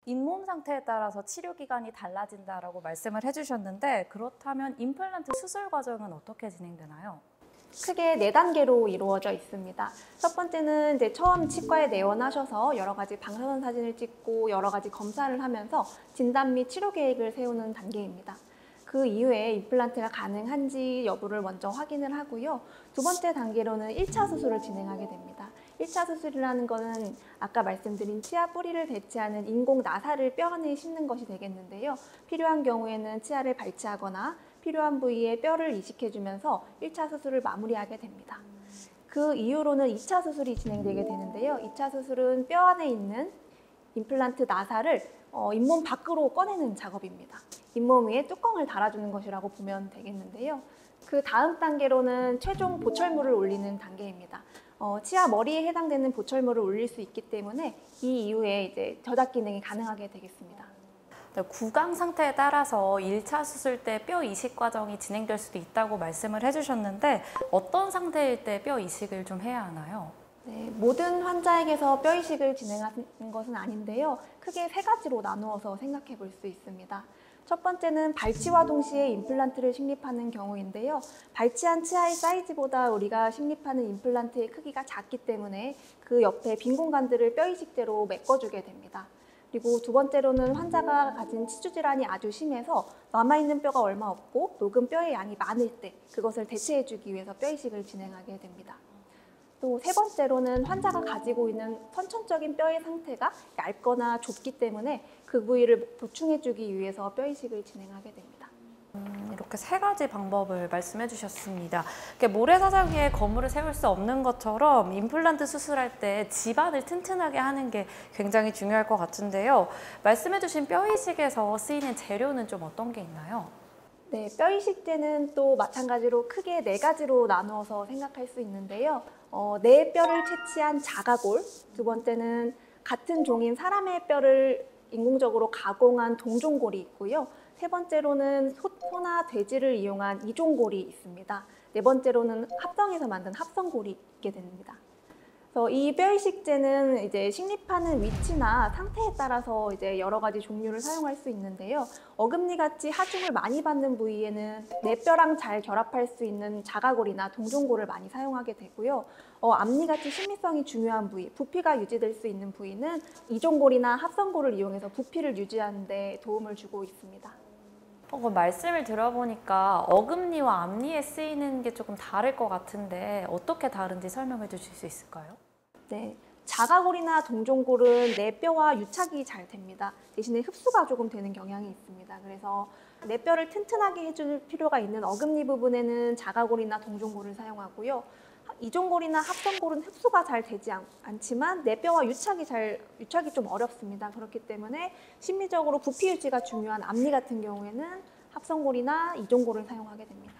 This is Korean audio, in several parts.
잇몸 상태에 따라서 치료 기간이 달라진다라고 말씀을 해주셨는데 그렇다면 임플란트 수술 과정은 어떻게 진행되나요? 크게 4단계로 이루어져 있습니다. 첫 번째는 이제 처음 치과에 내원하셔서 여러 가지 방사선 사진을 찍고 여러 가지 검사를 하면서 진단 및 치료 계획을 세우는 단계입니다. 그 이후에 임플란트가 가능한지 여부를 먼저 확인을 하고요. 두 번째 단계로는 1차 수술을 진행하게 됩니다. 1차 수술이라는 것은 아까 말씀드린 치아 뿌리를 대체하는 인공 나사를 뼈 안에 심는 것이 되겠는데요. 필요한 경우에는 치아를 발치하거나 필요한 부위에 뼈를 이식해주면서 1차 수술을 마무리하게 됩니다. 그 이후로는 2차 수술이 진행되게 되는데요. 2차 수술은 뼈 안에 있는 임플란트 나사를 잇몸 밖으로 꺼내는 작업입니다. 잇몸 위에 뚜껑을 달아주는 것이라고 보면 되겠는데요. 그 다음 단계로는 최종 보철물을 올리는 단계입니다. 치아 머리에 해당되는 보철물을 올릴 수 있기 때문에 이 이후에 이제 저작 기능이 가능하게 되겠습니다. 구강 상태에 따라서 1차 수술 때 뼈 이식 과정이 진행될 수도 있다고 말씀을 해주셨는데 어떤 상태일 때 뼈 이식을 좀 해야 하나요? 네, 모든 환자에게서 뼈 이식을 진행하는 것은 아닌데요. 크게 3가지로 나누어서 생각해 볼 수 있습니다. 첫 번째는 발치와 동시에 임플란트를 식립하는 경우인데요. 발치한 치아의 사이즈보다 우리가 식립하는 임플란트의 크기가 작기 때문에 그 옆에 빈 공간들을 뼈 이식제로 메꿔주게 됩니다. 그리고 두 번째로는 환자가 가진 치주 질환이 아주 심해서 남아있는 뼈가 얼마 없고 녹은 뼈의 양이 많을 때 그것을 대체해주기 위해서 뼈 이식을 진행하게 됩니다. 또 세 번째로는 환자가 가지고 있는 선천적인 뼈의 상태가 얇거나 좁기 때문에 그 부위를 보충해주기 위해서 뼈 이식을 진행하게 됩니다. 이렇게 3가지 방법을 말씀해 주셨습니다. 모래사장 위에 건물을 세울 수 없는 것처럼 임플란트 수술할 때 집안을 튼튼하게 하는 게 굉장히 중요할 것 같은데요. 말씀해 주신 뼈 이식에서 쓰이는 재료는 좀 어떤 게 있나요? 네, 뼈 이식제는 또 마찬가지로 크게 4가지로 나누어서 생각할 수 있는데요. 내 뼈를 채취한 자가골, 두 번째는 같은 종인 사람의 뼈를 인공적으로 가공한 동종골이 있고요. 세 번째로는 소나 돼지를 이용한 이종골이 있습니다. 네 번째로는 합성해서 만든 합성골이 있게 됩니다. 그래서 이 뼈 이식제는 이제 식립하는 위치나 상태에 따라서 이제 여러 가지 종류를 사용할 수 있는데요. 어금니 같이 하중을 많이 받는 부위에는 내 뼈랑 잘 결합할 수 있는 자가골이나 동종골을 많이 사용하게 되고요. 앞니 같이 심미성이 중요한 부위, 부피가 유지될 수 있는 부위는 이종골이나 합성골을 이용해서 부피를 유지하는 데 도움을 주고 있습니다. 말씀을 들어보니까 어금니와 앞니에 쓰이는 게 조금 다를 것 같은데 어떻게 다른지 설명해 주실 수 있을까요? 네, 자가골이나 동종골은 내 뼈와 유착이 잘 됩니다. 대신에 흡수가 조금 되는 경향이 있습니다. 그래서 내 뼈를 튼튼하게 해줄 필요가 있는 어금니 부분에는 자가골이나 동종골을 사용하고요. 이종골이나 합성골은 흡수가 잘 되지 않지만 내 뼈와 유착이 좀 어렵습니다. 그렇기 때문에 심리적으로 부피 유지가 중요한 앞니 같은 경우에는 합성골이나 이종골을 사용하게 됩니다.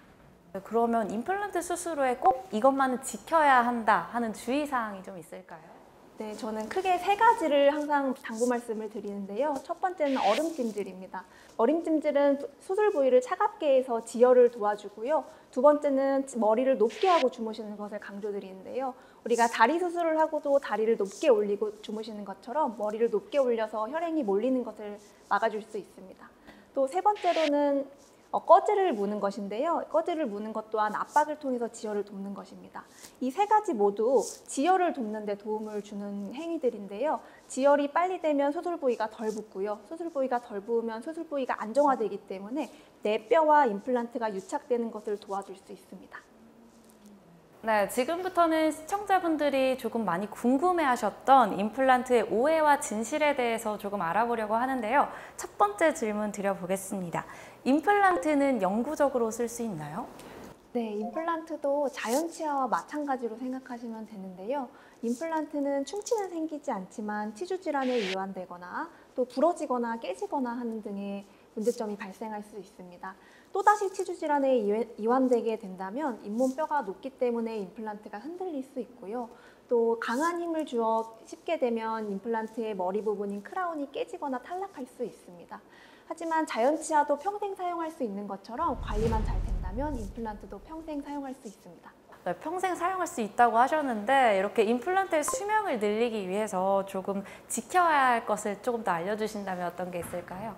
그러면 임플란트 수술 후에 꼭 이것만은 지켜야 한다 하는 주의사항이 좀 있을까요? 네, 저는 크게 3가지를 항상 당부 말씀을 드리는데요. 첫 번째는 얼음찜질입니다. 얼음찜질은 수술 부위를 차갑게 해서 지혈을 도와주고요. 두 번째는 머리를 높게 하고 주무시는 것을 강조드리는데요. 우리가 다리 수술을 하고도 다리를 높게 올리고 주무시는 것처럼 머리를 높게 올려서 혈행이 몰리는 것을 막아줄 수 있습니다. 또 세 번째로는 꺼즈를 무는 것인데요. 꺼즈를 무는 것 또한 압박을 통해서 지혈을 돕는 것입니다. 이 3가지 모두 지혈을 돕는 데 도움을 주는 행위들인데요. 지혈이 빨리 되면 수술 부위가 덜 붓고요. 수술 부위가 덜 부으면 수술 부위가 안정화되기 때문에 내 뼈와 임플란트가 유착되는 것을 도와줄 수 있습니다. 네, 지금부터는 시청자분들이 조금 많이 궁금해하셨던 임플란트의 오해와 진실에 대해서 조금 알아보려고 하는데요. 첫 번째 질문 드려보겠습니다. 임플란트는 영구적으로 쓸 수 있나요? 네, 임플란트도 자연 치아와 마찬가지로 생각하시면 되는데요. 임플란트는 충치는 생기지 않지만 치주 질환에 이완되거나 또 부러지거나 깨지거나 하는 등의 문제점이 발생할 수 있습니다. 또다시 치주 질환에 이완되게 된다면 잇몸뼈가 높기 때문에 임플란트가 흔들릴 수 있고요. 또 강한 힘을 주어 씹게 되면 임플란트의 머리 부분인 크라운이 깨지거나 탈락할 수 있습니다. 하지만 자연 치아도 평생 사용할 수 있는 것처럼 관리만 잘 된다면 임플란트도 평생 사용할 수 있습니다. 네, 평생 사용할 수 있다고 하셨는데 이렇게 임플란트의 수명을 늘리기 위해서 조금 지켜야 할 것을 조금 더 알려주신다면 어떤 게 있을까요?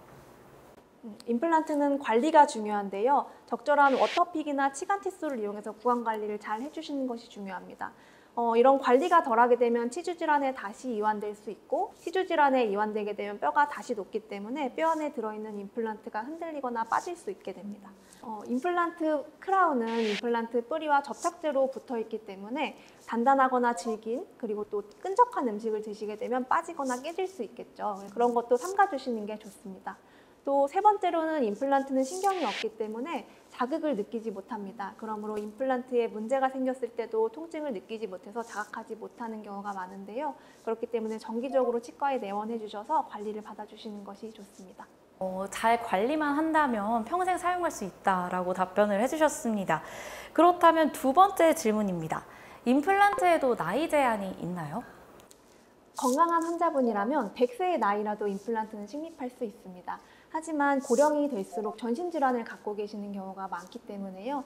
임플란트는 관리가 중요한데요. 적절한 워터픽이나 치간 티수를 이용해서 구강 관리를 잘 해주시는 것이 중요합니다. 이런 관리가 덜하게 되면 치주 질환에 다시 이완될 수 있고, 치주 질환에 이완되게 되면 뼈가 다시 녹기 때문에 뼈 안에 들어있는 임플란트가 흔들리거나 빠질 수 있게 됩니다. 임플란트 크라운은 임플란트 뿌리와 접착제로 붙어 있기 때문에 단단하거나 질긴, 그리고 또 끈적한 음식을 드시게 되면 빠지거나 깨질 수 있겠죠. 그런 것도 삼가주시는 게 좋습니다. 또 세 번째로는 임플란트는 신경이 없기 때문에 자극을 느끼지 못합니다. 그러므로 임플란트에 문제가 생겼을 때도 통증을 느끼지 못해서 자각하지 못하는 경우가 많은데요. 그렇기 때문에 정기적으로 치과에 내원해 주셔서 관리를 받아주시는 것이 좋습니다. 잘 관리만 한다면 평생 사용할 수 있다라고 답변을 해주셨습니다. 그렇다면 두 번째 질문입니다. 임플란트에도 나이 제한이 있나요? 건강한 환자분이라면 100세의 나이라도 임플란트는 식립할 수 있습니다. 하지만 고령이 될수록 전신질환을 갖고 계시는 경우가 많기 때문에요.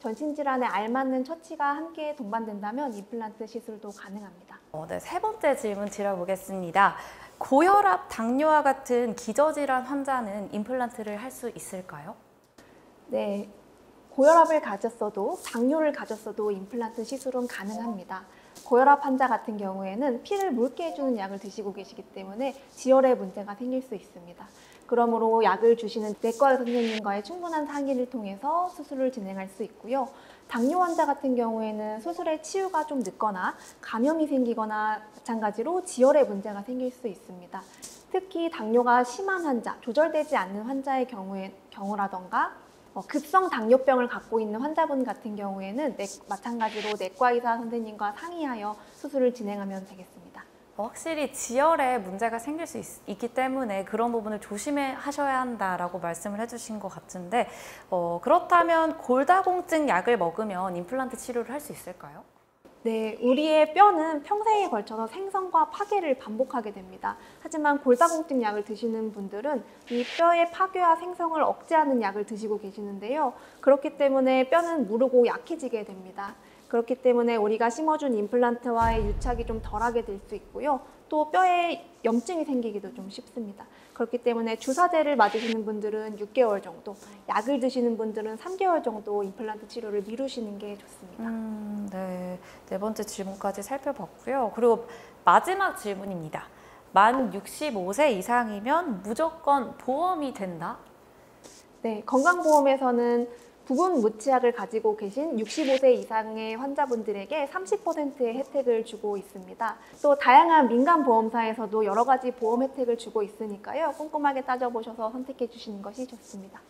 전신질환에 알맞는 처치가 함께 동반된다면 임플란트 시술도 가능합니다. 네, 세 번째 질문 드려보겠습니다. 고혈압, 당뇨와 같은 기저질환 환자는 임플란트를 할 수 있을까요? 네, 고혈압을 가졌어도 당뇨를 가졌어도 임플란트 시술은 가능합니다. 고혈압 환자 같은 경우에는 피를 묽게 해주는 약을 드시고 계시기 때문에 지혈에 문제가 생길 수 있습니다. 그러므로 약을 주시는 내과 의사 선생님과의 충분한 상의를 통해서 수술을 진행할 수 있고요. 당뇨 환자 같은 경우에는 수술의 치유가 좀 늦거나 감염이 생기거나 마찬가지로 지혈에 문제가 생길 수 있습니다. 특히 당뇨가 심한 환자, 조절되지 않는 환자의 경우라던가 급성 당뇨병을 갖고 있는 환자분 같은 경우에는 마찬가지로 내과 의사 선생님과 상의하여 수술을 진행하면 되겠습니다. 확실히 지혈에 문제가 생길 수 있기 때문에 그런 부분을 조심하셔야 한다라고 말씀을 해주신 것 같은데 그렇다면 골다공증 약을 먹으면 임플란트 치료를 할 수 있을까요? 네, 우리의 뼈는 평생에 걸쳐서 생성과 파괴를 반복하게 됩니다. 하지만 골다공증 약을 드시는 분들은 이 뼈의 파괴와 생성을 억제하는 약을 드시고 계시는데요. 그렇기 때문에 뼈는 무르고 약해지게 됩니다. 그렇기 때문에 우리가 심어준 임플란트와의 유착이 좀 덜하게 될 수 있고요. 또 뼈에 염증이 생기기도 좀 쉽습니다. 그렇기 때문에 주사제를 맞으시는 분들은 6개월 정도, 약을 드시는 분들은 3개월 정도 임플란트 치료를 미루시는 게 좋습니다. 네, 네 번째 질문까지 살펴봤고요. 그리고 마지막 질문입니다. 만 65세 이상이면 무조건 보험이 된다? 네, 건강보험에서는 부분 무치약을 가지고 계신 65세 이상의 환자분들에게 30%의 혜택을 주고 있습니다. 또 다양한 민간 보험사에서도 여러 가지 보험 혜택을 주고 있으니까요. 꼼꼼하게 따져보셔서 선택해 주시는 것이 좋습니다.